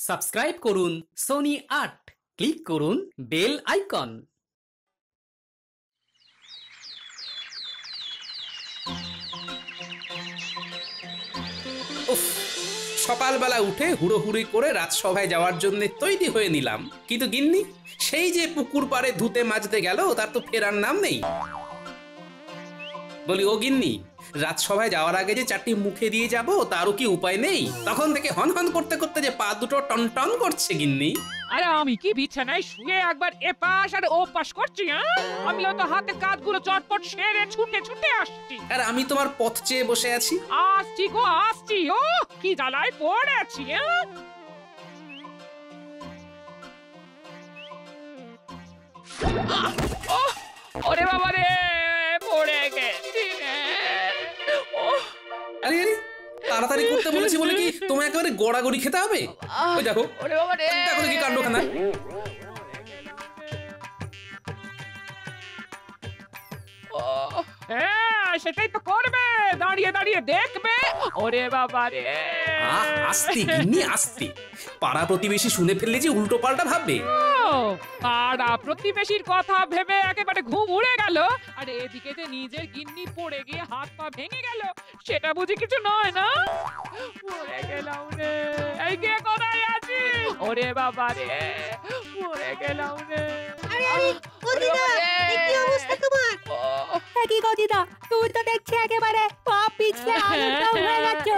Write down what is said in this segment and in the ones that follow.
Subscribe করুন Sony ৮, click করুন bell icon. উফ, সকালবেলা উঠে হুড়োহুড়ি করে রাজসভায় যাওয়ার জন্য তৈরি হয়ে নিলাম, কিন্তু গিন্নি সেই যে পুকুর পাড়ে ধুতে মাজতে গেল তার তো ফেরার নাম নেই। বলি, ও গিন্নি, রাজসভায় যাওয়ার আগে যে চারটি মুখে দিয়ে যাব তারও কি উপায় নেই? তখন থেকে হন হন করতে করতে যে পা দুটো টনটন করছে গিন্নি। আরে আমি কি বিছানায় শুয়ে একবার এপাশ আর ওপাশ করছি? আমিও তো হাতে কাজগুলো চটপট সেরে ছুটে ছুটে আসছি। আর আমি তোমার পথ চেয়ে বসে আছি। আসছি গো আসছি, ও কি জ্বালায় পড়েছি। ওরে বাবা রে, পড়ে গেছি রে। আরে আরে, তাড়াতাড়ি করতে বলেছি বলে কি তোমায় একেবারে গড়াগড়ি খেতে হবে? ওই দেখো, ওরে বাবা রে, দেখো দেখি কাণ্ডখানা। হ্যাঁ সেটাই তো করবে, দাঁড়িয়ে দাঁড়িয়ে দেখবে। ওরে বাবা রে, আস্তে গিন্নি আস্তে, পাড়া প্রতিবেশী শুনে ফেললে যে উল্টো পাল্টা ভাববে। পাড়া প্রতিবেশীর কথা ভেবে একেবারে ঘুম উড়ে গেল, আর এদিকে যে নিজের গিন্নি পড়ে গিয়ে হাত পা ভেঙে গেল, সেটা বুঝি কিছু নয় না? পড়ে গেলাম রে, এই কে কোথায় আছিস? ওরে বাবা রে, পড়ে গেলাম রে। আরে আরে ও দিদা, এ কি অবস্থা তোমার? কি গো দিদা, তুই তো দেখছি একেবারে পা পিছলে আলুটাও হয়ে যাচ্ছে।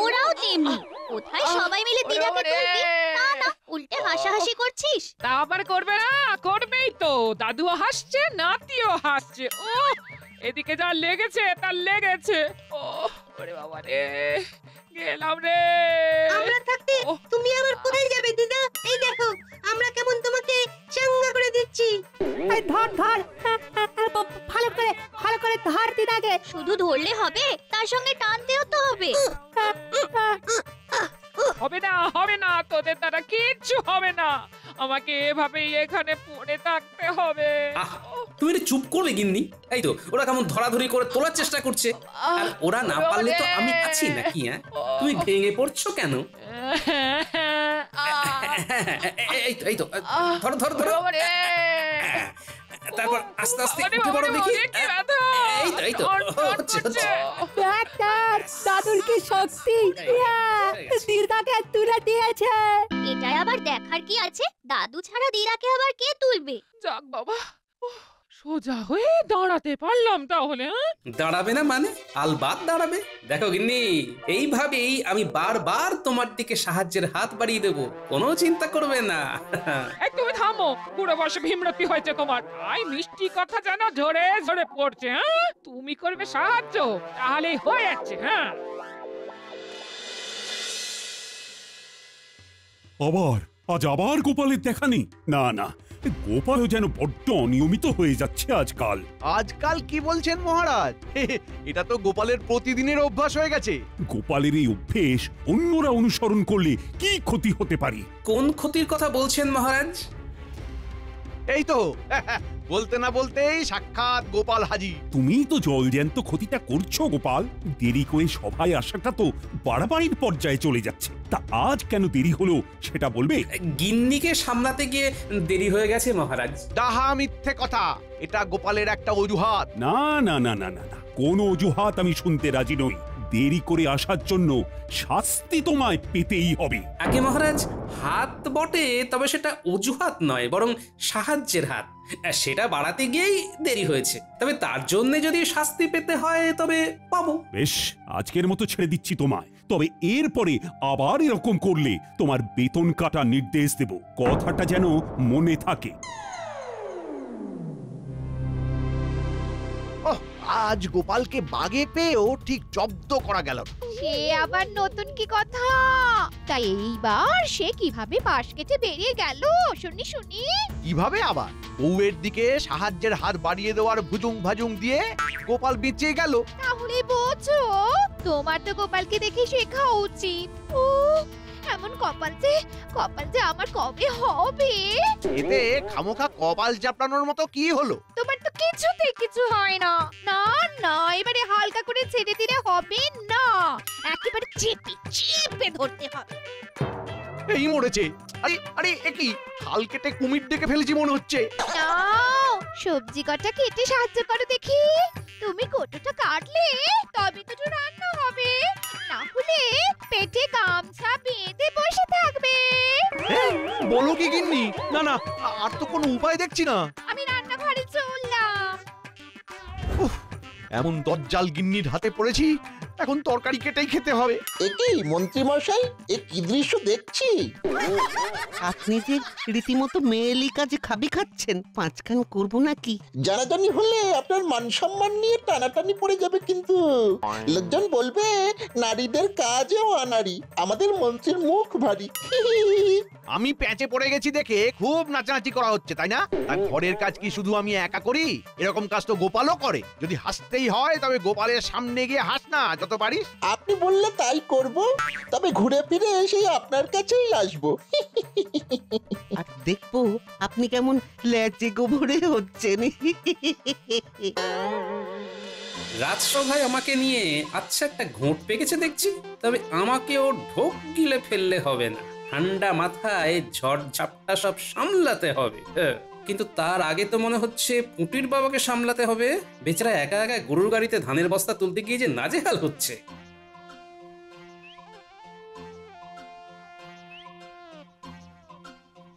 ওরাও তেমনি, কোথায় সবাই মিলে দিদাকে তুলবি, তা না উল্টে হাসাহাসি করছিস। তা আবার করবে না, করবেই তো। দাদুও হাসছে, নাতিও হাসছে। ও এদিকে যা লেগেছে তার লেগেছে। ও ওরে বাবা রে, গেলাম রে। আমরা থাকতে তুমি আবার কোথায় যাবে দিদা? এই দেখো আমরা কেমন তোমাকে চাঙ্গা করে দিচ্ছি। এই ধর ধর, ভালো করে ধর দিদাকে। শুধু ধরলে হবে, তার সঙ্গে টানতেও তো হবে। হবে না হবে না, তোদের দ্বারা কিচ্ছু হবে না। আমাকে এভাবেই এখানে পড়ে থাকতে হবে। তুমি একটু চুপ করবে গিন্নি? এই তো ওরা কেমন ধরাধরি করে তোলার চেষ্টা করছে, আর ওরা না পারলে তো আমি আছি নাকি? তুমি ভেঙে পড়ছো কেন? এই তো ধরো ধরো ধরো, তারপর আস্তে আস্তে উঠে পড়ো দেখি। এই তো হচ্ছে। দাদুর কি শক্তি, দিদাকে তুলে দিয়েছে। এটাই আবার দেখার কি আছে, দাদু ছাড়া দিদাকে আবার কে তুলবে? যাক বাবা, সোজা হয়ে দাঁড়াতে পারলাম তাহলে। দাঁড়াবে না মানে? আলবাত দাঁড়াবে। দেখো গিন্নি, এইভাবেই আমি বারবার তোমার দিকে সাহায্যের হাত বাড়িয়ে দেবো, কোনো চিন্তা করবে না। এই তুমি থামো, পুরো বয়সে ভীমরতি হয়েছে তোমার। আই মিষ্টি কথা যেন ঝরে ঝরে পড়ছে। তুমি করবে সাহায্য, তাহলেই হয়ে যাচ্ছে। আজ আবার গোপালের দেখা নেই। না না, গোপালও যেন বড্ড অনিয়মিত হয়ে যাচ্ছে আজকাল। আজকাল কি বলছেন মহারাজ? এটা তো গোপালের প্রতিদিনের অভ্যাস হয়ে গেছে। গোপালের এই অভ্যেস অন্যরা অনুসরণ করলে কি ক্ষতি হতে পারে? কোন ক্ষতির কথা বলছেন মহারাজ? এই তো বলতে না বলতেই সাক্ষাৎ গোপাল হাজির। তুমি তো জলজ্যান্ত ক্ষতিটা করছো গোপাল। দেরি করে সভায় আসাটা তো বাড়াবাড়ির পর্যায়ে চলে যাচ্ছে। তা আজ কেন দেরি হলো সেটা বলবে? গিন্নিকে সামলাতে গিয়ে দেরি হয়ে গেছে মহারাজ। ডাহা মিথ্যে কথা, এটা গোপালের একটা অজুহাত। না না না না না না, কোনো অজুহাত আমি শুনতে রাজি নই। দেরি করে আসার জন্য শাস্তি তোমায় পেতেই হবে। আগে মহারাজ, হাত বটে, তবে সেটা অজুহাত নয়, বরং সাহায্যের হাত। সেটা বাড়াতে গিয়েই দেরি হয়েছে, তবে তার জন্য যদি শাস্তি পেতে হয় তবে পাবো। বেশ, আজকের মতো ছেড়ে দিচ্ছি তোমায়। তবে এরপরে আবার এরকম করলে তোমার বেতন কাটার নির্দেশ দেব, কথাটা যেন মনে থাকে। আজ গোপালকে বাগে পেয়েও ঠিক জব্দ করা গেল। সে আবার নতুন কি কথা? তাই এইবার সে কিভাবে পাশ কেটে বেরিয়ে গেল শুনি শুনি। কিভাবে আবার? বউয়ের দিকে সাহায্যের হাত বাড়িয়ে দেওয়ার ভুজুং ভাজুং দিয়ে গোপাল বেঁচে গেল। তাহলে বোঝো, তোমার তো গোপালকে দেখে শেখা উচিত। ও এমন কপাল যে আমার কবে হবে? এতে খামোখা কপাল চাপড়ানোর মতো কি হলো? তোমার তো কিছুতেই কিছু হয় না। না না, এবারে হালকা করে ছেড়ে দিলে হবে না, একেবারে চেপে চেপে ধরতে হবে। এই মরেছে। আরে আরে একই খাল কেটে কুমির ডেকে ফেলেছি মনে হচ্ছে। নাও সবজি কটা কেটে সাহায্য করো দেখি। তুমি কতটা কাটলে তবে তো রান্না হবে, না হলে পেটে গামছা বেঁধে বসে থাকবে। বলো কি গিন্নি? না না, আর তো কোনো উপায় দেখছি না। আমি রান্নাঘরে চললাম। এমন দজ্জাল গিন্নির হাতে পড়েছি, এখন তরকারি কেটেই খেতে হবে। একই মন্ত্রী মশাই, এ কি দৃশ্য দেখছি? আপনি যে রীতিমতো মেয়েলি কাজে খাবি খাচ্ছেন, পাঁচখান করবো নাকি? জানাজানি হলে আপনার মান সম্মান নিয়ে টানাটানি পড়ে যাবে, কিন্তু লোকজন বলবে নারীদের কাজেও আনাড়ি, আমাদের মন্ত্রীর মুখ ভারী। আমি প্যাঁচে পড়ে গেছি দেখে খুব নাচানাচি করা হচ্ছে, তাই না? আর ঘরের কাজ কি শুধু আমি একা করি? এরকম কাজ তো গোপালও করে। যদি হাসতেই হয় তবে গোপালের সামনে গিয়ে হাস না যত পারিস। আপনি বললে তাই করব, তবে ঘুরে ফিরে এসে আপনার কাছেই আসবো। আর দেখবো আপনি কেমন ল্যাচে গোবরে হচ্ছেন। রাজসভায় আমাকে নিয়ে আচ্ছা একটা ঘোঁট পেকেছে দেখছি, তবে আমাকেও ঢোক গিলে ফেললে হবে না। ঠান্ডা মাথায় ঝড় ঝাপটা সব সামলাতে হবে। কিন্তু তার আগে তো মনে হচ্ছে পুঁটির বাবাকে সামলাতে হবে। বেচারা একা একা গরুর গাড়িতে ধানের বস্তা তুলতে গিয়ে যে নাজেহাল হচ্ছে।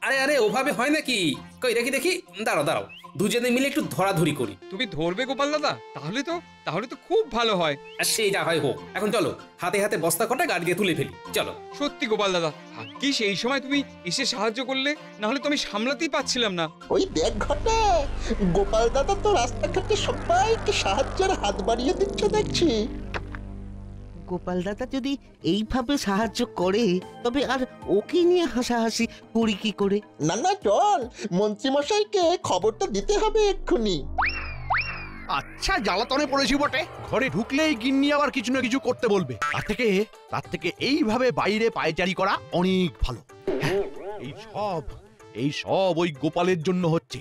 আরে আরে ওভাবে হয় নাকি? কই দেখি দেখি, দাঁড়াও দাঁড়াও, দুজনে মিলে একটু ধরাধরি করি। তুমি ধরবে গোপাল দাদা? তাহলে তো খুব ভালো হয়। আর সেই যা হয় হোক, এখন চলো হাতে হাতে বস্তা কটা গাড়ি দিয়ে তুলে ফেলি, চলো। সত্যি গোপাল দাদা, কি সেই সময় তুমি এসে সাহায্য করলে, না হলে তো আমি সামলাতেই পারছিলাম না। ওই দেখ ঘটা, গোপাল দাদা তো রাস্তাঘাটে সবাইকে সাহায্যের হাত বাড়িয়ে দিচ্ছে দেখছি। গোপাল দাদা যদি এইভাবে সাহায্য করে, তবে আর ওকে নিয়ে হাসাহাসি করি কি করে? না না, চল মন্ত্রী মশাইকে খবরটা দিতে হবে এক্ষুনি। আচ্ছা জ্বালাতনে পড়েছি বটে, ঘরে ঢুকলেই গিন্নি আবার কিছু না কিছু করতে বলবে। তার থেকে এইভাবে বাইরে পায়চারি করা অনেক ভালো। এই সব ওই গোপালের জন্য হচ্ছে।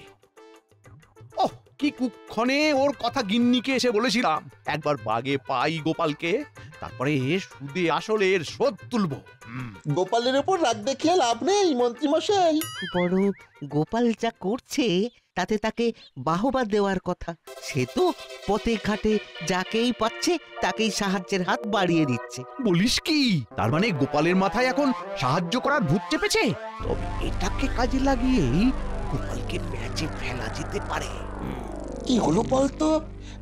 ওহ, কি কুক্ষণে ওর কথা গিন্নিকে এসে বলেছিলাম। একবার বাগে পাই গোপালকে, তারপরে সুদে আসলের শোধ তুলবো। গোপালের উপর রাগ দেখিয়ে লাভ নেই মন্ত্রী মশাই। বরং গোপাল যা করছে তাতে তাকে বাহবা দেওয়ার কথা। সে তো পথে ঘাটে যাকেই পাচ্ছে তাকেই সাহায্যের হাত বাড়িয়ে দিচ্ছে। বলিস কি? তার মানে গোপালের মাথায় এখন সাহায্য করার ভূত চেপেছে? তবে এটাকে কাজে লাগিয়েই গোপালকে প্যাচে ফেলা যেতে পারে। কি হলো বলতো?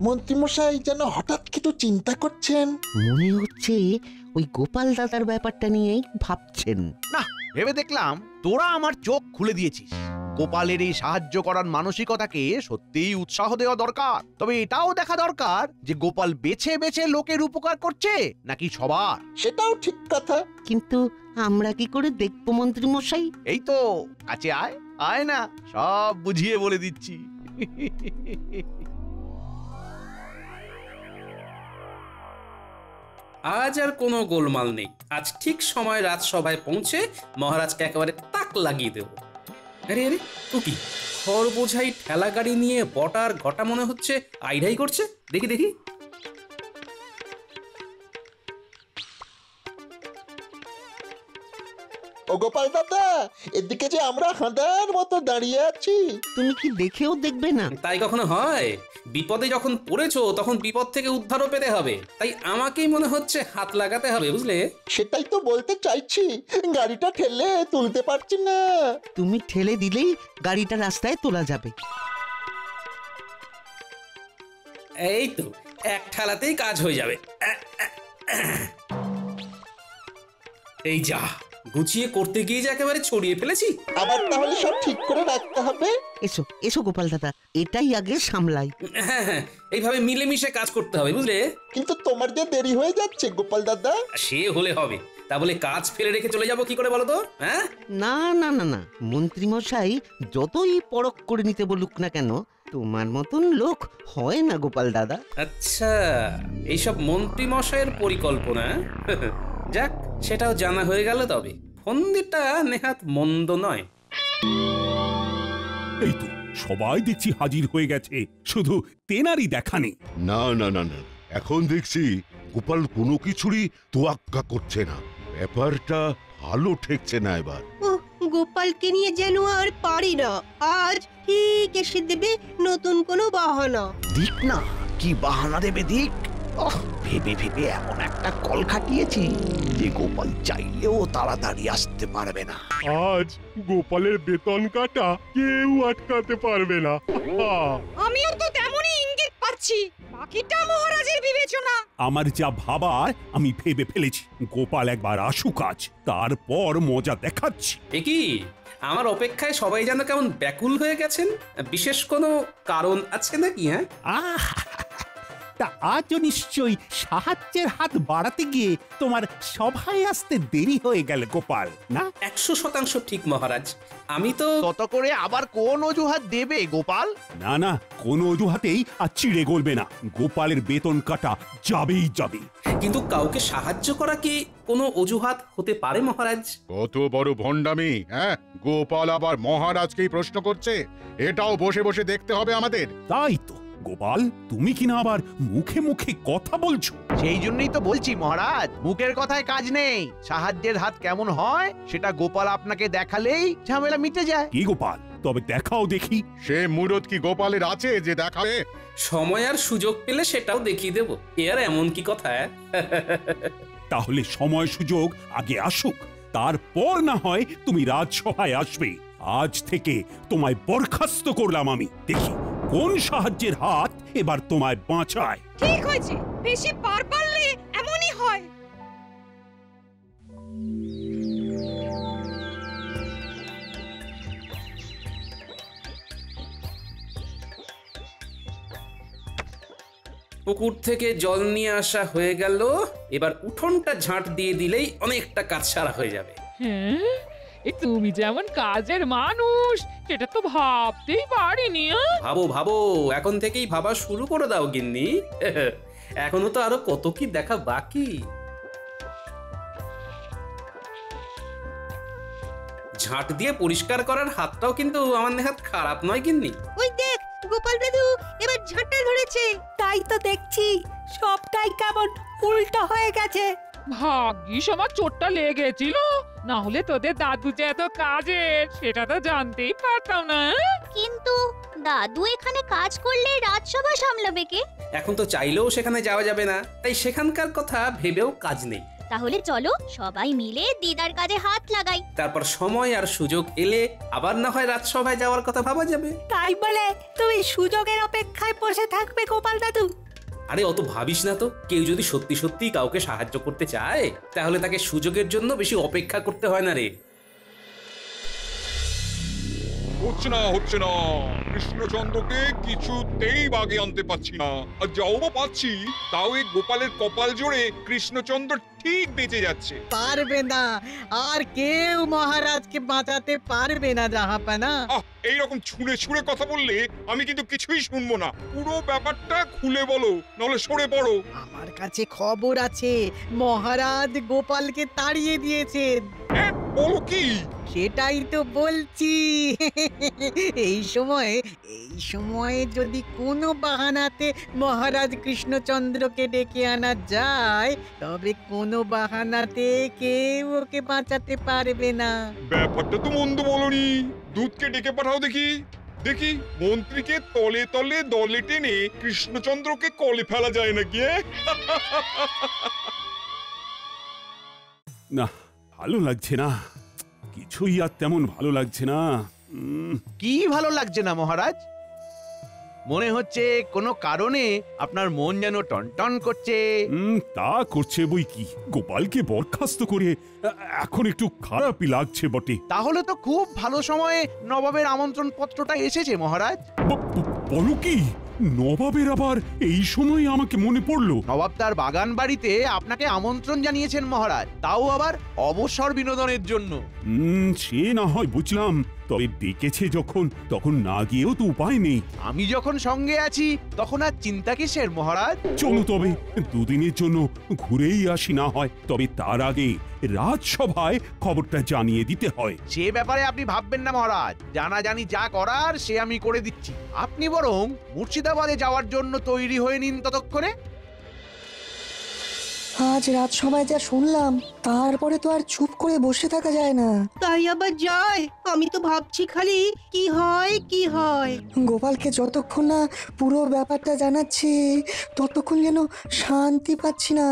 মন্ত্রী মশাই যেন হঠাৎ কিছু চিন্তা করছেন। মনে হচ্ছে ওই গোপাল দাদার ব্যাপারটা নিয়েই ভাবছেন। না, ভেবে দেখলাম তোরা আমার চোখ খুলে দিয়েছিস। গোপালের এই সাহায্য করার মানসিকতাকে সত্যিই উৎসাহ দেওয়া দরকার। তবে এটাও দেখা দরকার যে গোপাল বেছে বেছে লোকের উপকার করছে নাকি সবার। সেটাও ঠিক কথা। কিন্তু আমরা কি করে দেখবো মন্ত্রী মশাই? এই তো কাছে আয়, আয় না, সব বুঝিয়ে বলে দিচ্ছি। আজ আর কোনো গোলমাল নেই। আজ ঠিক সময় রাজসভায় পৌঁছে মহারাজকে একেবারে তাক লাগিয়ে দেব। আরে আরে তো কি, খড় বোঝাই ঠেলা গাড়ি নিয়ে বটার ঘটা মনে হচ্ছে আইডাই করছে। দেখি দেখি, ও গোপাল দাদা, এদিকে যে আমরা হাঁদার মতো দাঁড়িয়ে আছি। তুমি কি দেখেও দেখবে না? তাই কখনো হয়? বিপদে যখন পড়েছো তখন বিপদ থেকে উদ্ধারও পেতে হবে, তাই আমাকেই মনে হচ্ছে হাত লাগাতে হবে, বুঝলে? সেটাই তো বলতে চাইছি, গাড়িটা ঠেলে তুলতে পারছি না। তুমি ঠেলে দিলেই গাড়িটা রাস্তায় তোলা যাবে। এই তো এক ঠেলাতেই কাজ হয়ে যাবে। এই যা, গুছিয়ে করতে গিয়ে যে একেবারে ছড়িয়ে ফেলেছি। আবার তাহলে সব ঠিক করে রাখতে হবে। এসো এসো গোপাল দাদা, এটাই আগে সামলাই। হ্যাঁ হ্যাঁ, এইভাবে মিলেমিশে কাজ করতে হবে, বুঝলে? কিন্তু তোমার যে দেরি হয়ে যাচ্ছে গোপাল দাদা। সে হলে হবে, তা বলে কাজ ফেলে রেখে চলে যাবো কি করে বলো তো? হ্যাঁ, না না না না, মন্ত্রী মশাই যতই পরখ করে নিতে বলুক না কেন, তোমার মতন লোক হয় না গোপাল দাদা। আচ্ছা, এইসব মন্ত্রী মশাইয়ের পরিকল্পনা। যাক, সেটাও জানা হয়ে গেল। তবে ফন্দিটা নেহাত মন্দ নয়। এই তো সবাই দেখছি হাজির হয়ে গেছে, শুধু তেনারই দেখা নেই। না না না না, এখন দেখছি গোপাল কোনো কিছুরই তোয়াক্কা করছে না। ব্যাপারটা ভালো ঠেকছে না এবার। ও গোপালকে নিয়ে যেন আর পারি না। আজ ঠিক এসে দেবে নতুন কোনো বাহানা। দিক না, কি বাহানা দেবে দিক। ভেবে ভেবে এমন একটা কল খাটিয়েছি যে গোপাল চাইলেও তাড়াতাড়ি আসতে পারবে না। আজ গোপালের বেতন কাটা কেউ আটকাতে পারবে না। আমিও তো তেমনই ইঙ্গিত পাচ্ছি, বাকিটা মহারাজের বিবেচনা। আমার যা ভাবার আমি ভেবে ফেলেছি। গোপাল একবার আসুক আজ, তারপর মজা দেখাচ্ছি। এ কি, আমার অপেক্ষায় সবাই যেন কেমন ব্যাকুল হয়ে গেছেন। বিশেষ কোনো কারণ আছে নাকি? হ্যাঁ, তা আজও নিশ্চয়ই সাহায্যের হাত বাড়াতে গিয়ে তোমার সভায় আসতে দেরি হয়ে গেল গোপাল, না? 100% ঠিক মহারাজ। আমি তো তত করে আবার কোন অজুহাত দেবে গোপাল? না না, কোনো অজুহাতেই আর চিড়ে গলবে না। গোপালের বেতন কাটা যাবেই যাবে। কিন্তু কাউকে সাহায্য করা কি কোনো অজুহাত হতে পারে মহারাজ? কত বড় ভণ্ডামি! হ্যাঁ, গোপাল আবার মহারাজকেই প্রশ্ন করছে। এটাও বসে বসে দেখতে হবে আমাদের। তাই তো গোপাল, তুমি কিনা আবার মুখে মুখে কথা বলছো। সেই জন্যই তো বলছি মহারাজ, মুখের কথায় কাজ নেই। সাহায্যের হাত কেমন হয় সেটা গোপাল আপনাকে দেখালেই ঝামেলা মিটে যায়। কি গোপাল, তবে দেখাও দেখি। সে মুরত কি গোপালের আছে যে দেখাবে? সময় আর সুযোগ পেলে সেটাও দেখিয়ে দেব। এর এমন কি কথা? তাহলে সময় সুযোগ আগে আসুক, তারপর না হয় তুমি রাজসভায় আসবে। আজ থেকে তোমায় বরখাস্ত করলাম আমি। দেখি কোন সাহায্যের হাত এবার তোমায় বাঁচায়। ঠিক হয়েছে, বেশি পার পারলে এমনই হয়। পুকুর থেকে জল নিয়ে আসা হয়ে গেল। এবার উঠোনটা ঝাঁট দিয়ে দিলেই অনেকটা কাজ সারা হয়ে যাবে। হ্যাঁ, এই তুমি যেমন কাজের মানুষ সেটা তো ভাবতেই পারিনি। ভাবো ভাবো, এখন থেকেই ভাবা শুরু করে দাও গিন্নি। এখনো তো আরো কত কি দেখা বাকি। ঝাঁট দিয়ে পরিষ্কার করার হাতটাও কিন্তু আমার নেহাত খারাপ নয় গিন্নি। ওই দেখ গোপাল দাদু এবার ঝাঁটা ধরেছে। তাই তো দেখছি, সবটাই কেমন উল্টো হয়ে গেছে। ভাগ্যিস আমার চোটটা লেগেছিল, না হলে তোদের দাদু যে এত কাজের সেটা তো জানতেই পারতাম না। কিন্তু দাদু এখানে কাজ করলে রাজসভা সামলাবে কে? এখন তো চাইলেও সেখানে যাওয়া যাবে না, তাই সেখানকার কথা ভেবেও কাজ নেই। তাহলে চলো সবাই মিলে দিদার কাজে হাত লাগাই। তারপর সময় আর সুযোগ এলে আবার না হয় রাজসভায় যাওয়ার কথা ভাবা যাবে। তাই বলে তুমি সুযোগের অপেক্ষায় বসে থাকবে গোপাল দাদু? আরে অত ভাবিস না তো। কেউ যদি সত্যি সত্যি কাউকে সাহায্য করতে চায় তাহলে তাকে সুযোগের জন্য বেশি অপেক্ষা করতে হয় না রে। হচ্ছে না, কৃষ্ণচন্দ্রকে কিছুতেই বাগে আনতে পারছি না। আর যাও বা পাচ্ছি, তাও এই গোপালের কপাল জোরে কৃষ্ণচন্দ্র ঠিক বেঁচে যাচ্ছে। পারবে না, আর কেউ মহারাজকে বাঁচাতে পারবে না জাহাপানা। এইরকম ছুঁড়ে ছুঁড়ে কথা বললে আমি কিন্তু কিছুই শুনবো না। পুরো ব্যাপারটা খুলে বলো, নাহলে সরে পড়ো। আমার কাছে খবর আছে, মহারাজ গোপালকে তাড়িয়ে দিয়েছেন। বলো কি? সেটাই তো বলছি। এই সময়ে যদি কোনো বাহানাতে মহারাজ কৃষ্ণচন্দ্রকে ডেকে আনা যায়, তবে কোনো বাহানাতে কেউ ওকে বাঁচাতে পারবে না। ব্যাপারটা তো মন্দ বলনি। দুধকে ডেকে পাঠাও দেখি। দেখি মন্ত্রীকে তলে তলে দলে টেনে কৃষ্ণচন্দ্রকে কলে ফেলা যায় নাকি। না, ভালো লাগছে না, কিছুই আর তেমন ভালো লাগছে না। কি ভালো লাগছে না মহারাজ? মনে হচ্ছে কোনো কারণে আপনার মন যেন টনটন করছে। তা করছে বই কি, গোপালকে বরখাস্ত করে এখন একটু খারাপই লাগছে বটে। তাহলে তো খুব ভালো সময়ে নবাবের আমন্ত্রণ পত্রটা এসেছে মহারাজ। বলো কি, নবাবের আবার এই সময় আমাকে মনে পড়লো? নবাব তার বাগান বাড়িতে আপনাকে আমন্ত্রণ জানিয়েছেন মহারাজ, তাও আবার অবসর বিনোদনের জন্য। সে না হয় বুঝলাম, তবে ডেকেছে যখন তখন না গিয়েও তো উপায় নেই। আমি যখন সঙ্গে আছি তখন আর চিন্তা কিসের মহারাজ? চলো তবে দুদিনের জন্য ঘুরেই আসি না হয়। তবে তার আগে রাজসভায় খবরটা জানিয়ে দিতে হয়। সে ব্যাপারে আপনি ভাববেন না মহারাজ, জানাজানি যা করার সে আমি করে দিচ্ছি। আপনি বরং মুর্শিদাবাদে যাওয়ার জন্য তৈরি হয়ে নিন ততক্ষণে। আজ রাজসভায় যা শুনলাম তারপরে তো আর চুপ করে বসে থাকা যায় না। তাই আবার যায়? আমি তো ভাবছি খালি কি হয় কি হয়। গোপালকে যতক্ষণ না পুরো ব্যাপারটা জানাচ্ছি ততক্ষণ যেন শান্তি পাচ্ছি না।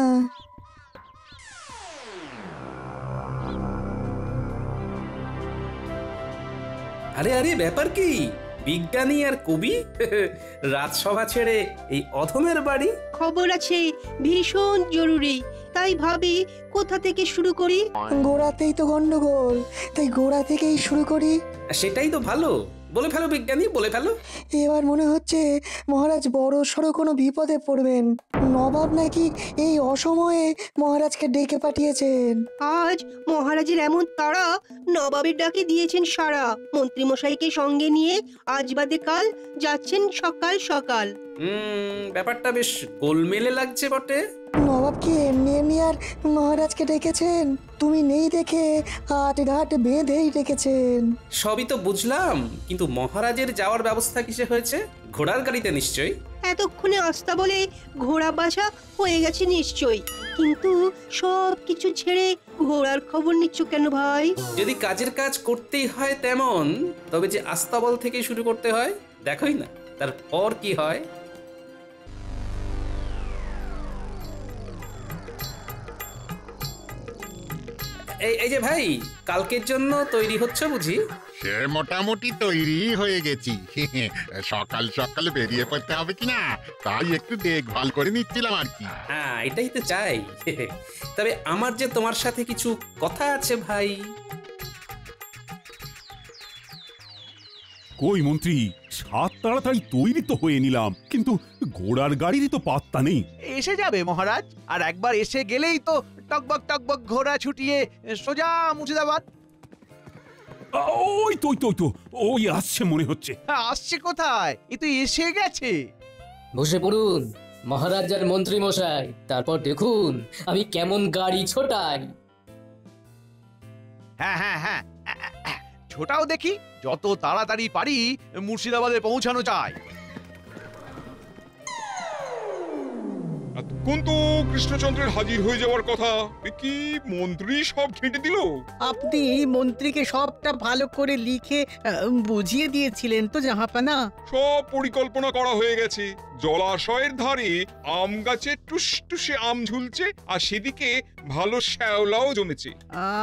আরে আরে ব্যাপার কি? বিজ্ঞানী আর কবি রাজসভা ছেড়ে এই অধমের বাড়ি? খবর আছে ভীষণ জরুরি, তাই ভাবি কোথা থেকে শুরু করি। গোড়াতেই তো গন্ডগোল, তাই গোড়া থেকেই শুরু করি। সেটাই তো ভালো, বলে ফেলো বিজ্ঞানী, বলে ফেলো। এবার মনে হচ্ছে মহারাজ বড় সড়ো কোনো বিপদে পড়বেন। নবাব নাকি এই অসময়ে মহারাজকে ডেকে পাঠিয়েছেন। আজ মহারাজের এমন তাড়া, নবাবের ডাকে দিয়েছেন সারা। মন্ত্রী মশাইকে সঙ্গে নিয়ে আজ বাদে কাল যাচ্ছেন সকাল সকাল। ব্যাপারটা বেশ গোলমেলে লাগছে বটে। নবাবকে এমনি এমনি আর মহারাজকে ডেকেছেন? তুমি নেই দেখে আট ঘাট বেঁধেই ডেকেছেন। সবই তো বুঝলাম, কিন্তু মহারাজের যাওয়ার ব্যবস্থা কিসে হয়েছে? ঘোড়ার গাড়িতে নিশ্চয়ই। এতক্ষণে আস্তা বলে ঘোড়া বাছা হয়ে গেছে নিশ্চয়ই, কিন্তু সব কিছু ছেড়ে ঘোড়ার খবর নিচ্ছ কেন ভাই? যদি কাজের কাজ করতেই হয় তেমন, তবে যে আস্তাবল থেকে শুরু করতে হয় দেখোই না, তারপর কি হয়। এই যে ভাই, কালকের জন্য তৈরি হচ্ছে বুঝি? সে মোটামুটি তৈরি হয়ে গেছি। সকাল সকাল বেরিয়ে পড়তে হবে কিনা তাই একটু দেখভাল করে নিচ্ছিলাম আর কি। হ্যাঁ, এটাই তো চাই। তবে আমার যে তোমার সাথে কিছু কথা আছে ভাই। কই মন্ত্রী, সাত তাড়াতাড়ি তৈরি তো হয়ে নিলাম, কিন্তু ঘোড়ার গাড়িরই তো পাত্তা নেই। এসে যাবে মহারাজ, আর একবার এসে গেলেই তো টকবক টকবক ঘোড়া ছুটিয়ে সোজা মুর্শিদাবাদ। ওই তো ওই তো ওই তো ওই আসছে মনে হচ্ছে। আসছে কোথায়? এ তো এসে গেছে। বসে পড়ুন মহারাজ আর মন্ত্রী মশাই, তারপর দেখুন আমি কেমন গাড়ি ছোটাই। হ্যাঁ হ্যাঁ হ্যাঁ, ছোটাও দেখি, যত তাড়াতাড়ি পারি মুর্শিদাবাদে পৌঁছানো চাই। কোন তো কৃষ্ণচন্দ্রের হাজির হয়ে যাওয়ার কথা, কি মন্ত্রী সব ঘেঁটে দিল। আপনি মন্ত্রীকে সবটা ভালো করে লিখে বুঝিয়ে দিয়েছিলেন তো জাহাপানা? সব পরিকল্পনা করা হয়ে গেছে। জলাশয়ের ধারে আম গাছে টুসটুসে আম ঝুলছে, আর সেদিকে ভালো শ্যাওলাও জমেছে।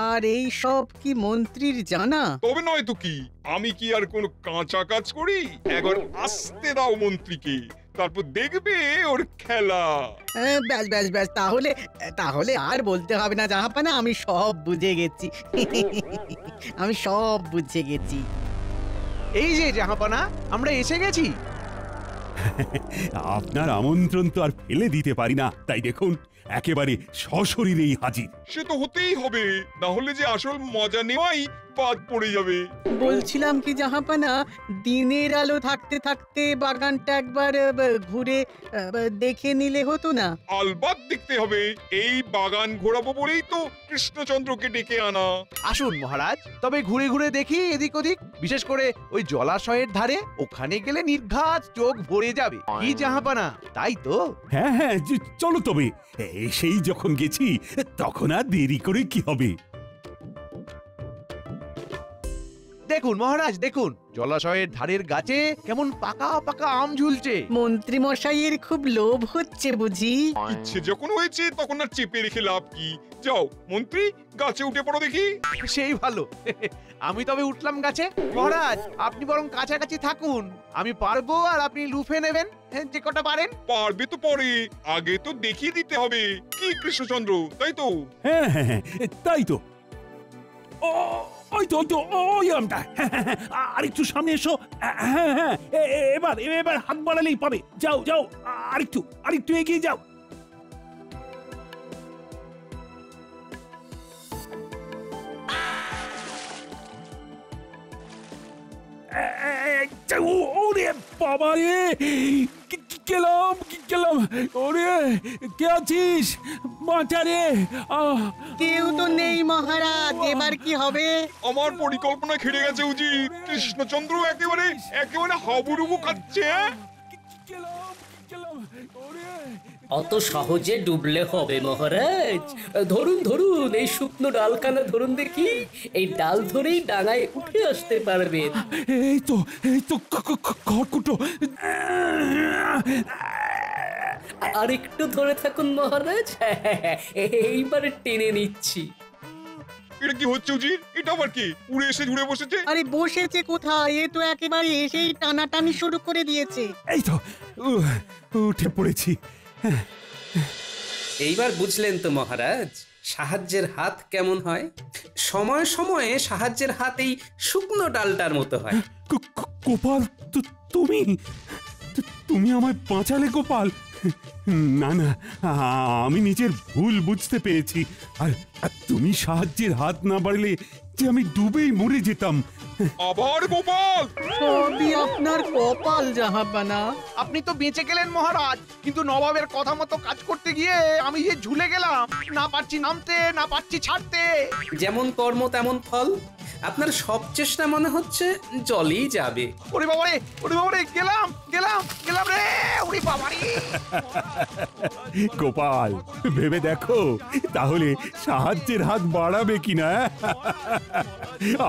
আর এই সব কি মন্ত্রীর জানা? তবে নয় তো কি, আমি কি আর কোনো কাঁচা কাজ করি? একবার আসতে দাও মন্ত্রীকে, তারপর দেখবে ওর খেলা। ব্যাস ব্যাস ব্যাস, তাহলে তাহলে আর বলতে হবে না জাহাপানা, আমি সব বুঝে গেছি। আমি সব বুঝে গেছি। এই যে জাহাপানা, আমরা এসে গেছি। আপনার আমন্ত্রণ তো আর ফেলে দিতে পারি না, তাই দেখুন একেবারে সশরীরেই হাজির। সে তো হতেই হবে, না হলে যে আসল মজা নেওয়াই বাদ পড়ে যাবে। বলছিলাম কি জাহাপানা, দিনের আলো থাকতে থাকতে বাগানটা একবার ঘুরে দেখে নিলে হতো না? আলবাত দেখতে হবে, এই বাগান ঘোরাবো বলেই তো কৃষ্ণচন্দ্রকে ডেকে আনা। আসুন মহারাজ, তবে ঘুরে ঘুরে দেখি এদিক ওদিক, বিশেষ করে ওই জলাশয়ের ধারে। ওখানে গেলে নির্ঘাত চোখ ভরে যাবে। কি জাহাপানা, তাই তো? হ্যাঁ হ্যাঁ, চলো তবে। এসেই যখন গেছি তখন আর দেরি করে কি হবে। দেখুন মহারাজ, দেখুন জলাশয়ের ধারের গাছে কেমন পাকা পাকা আম ঝুলছে। মন্ত্রী মশাইয়ের খুব লোভ হচ্ছে বুঝি? ইচ্ছে যখন হয়েছে তখন আর চেপে রেখে লাভ কি? যাও মন্ত্রী, গাছে উঠে পড়ো দেখি। সেই ভালো। আমি তবে উঠলাম গাছে। মহারাজ, আপনি বরং কাছাকাছি থাকুন, আমি পারবো আর আপনি লুফে নেবেন যে কটা পারেন। পারবে তো পরে, আগে তো দেখিয়ে দিতে হবে কি কৃষ্ণচন্দ্র, তাই তো? হ্যাঁ হ্যাঁ হ্যাঁ, তাই তো। ওই তো ওই তো ওই আমটা। আর একটু সামনে এসো। হ্যাঁ হ্যাঁ, এবার এবার হাত বাড়ালেই পাবে। যাও যাও, আরেকটু এগিয়ে যাও। ওরে বাবা রে, গেলাম। ওরে, কে আছিস? বাঁচা রে। কেউ তো নেই মহারাজ, এবার কি হবে? আমার পরিকল্পনা খেড়ে গেছে উজির। কৃষ্ণচন্দ্র একেবারে হাবুডুবু খাচ্ছে। অত সহজে ডুবলে হবে মহারাজ। ধরুন ধরুন, এই শুকনো ডালখানা ধরুন দেখি, এই ডাল ধরেই ডাঙায় উঠে আসতে পারবেন। এই তো খড়কুটো। আর একটু ধরে থাকুন মহারাজ, এইবারে টেনে নিচ্ছি। এটা কি হচ্ছে উজির? এটা আবার কি উড়ে এসে জুড়ে বসেছে? আরে বসেছে কোথায়, এ তো একেবারে এসেই টানাটানি শুরু করে দিয়েছে। এই তো উঠে পড়েছি। এইবার বুঝলেন তো মহারাজ, সাহায্যের হাত কেমন হয়? সময়ে সময়ে সাহায্যের হাত এই শুকনো ডালটার মতো হয়। গোপাল, তুমি আমায় বাঁচালে গোপাল। না না, আমি নিজের ভুল বুঝতে পেরেছি। আর তুমি সাহায্যের হাত না বাড়লে যে আমি ডুবেই মরে যেতাম। আবার গোপাল! সবই আপনার কপাল জাহাপানা। আপনি তো বেঁচে গেলেন মহারাজ, কিন্তু নবাবের কথা মতো কাজ করতে গিয়ে আমি যে ঝুলে গেলাম, না পারছি নামতে, না পারছি ছাড়তে। যেমন কর্ম তেমন ফল। আপনার সব চেষ্টা মনে হচ্ছে জলেই যাবে। ওরে বাবারে, ওরে বাবারে, গেলাম গেলাম গেলাম রে, ওরে বাবারে। গোপাল, ভেবে দেখো তাহলে সাহায্যের হাত বাড়াবে কিনা।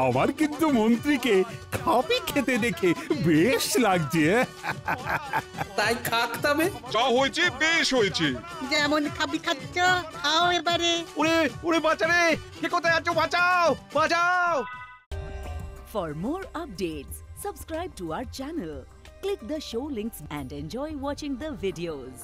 আমার কিন্তু মন্ত্রীকে খাপি খেতে দেখে বেশ লাগছে। তাই খাক তবে। যা হয়েছে বেশ হয়েছে। যেমন খাবি খাচ্ছ, খাও এবারে। ওরে ওরে, বাঁচা রে, কে কোথায় আছো? বাঁচাও বাঁচাও। For more updates, subscribe to our channel, click the show links and enjoy watching the videos.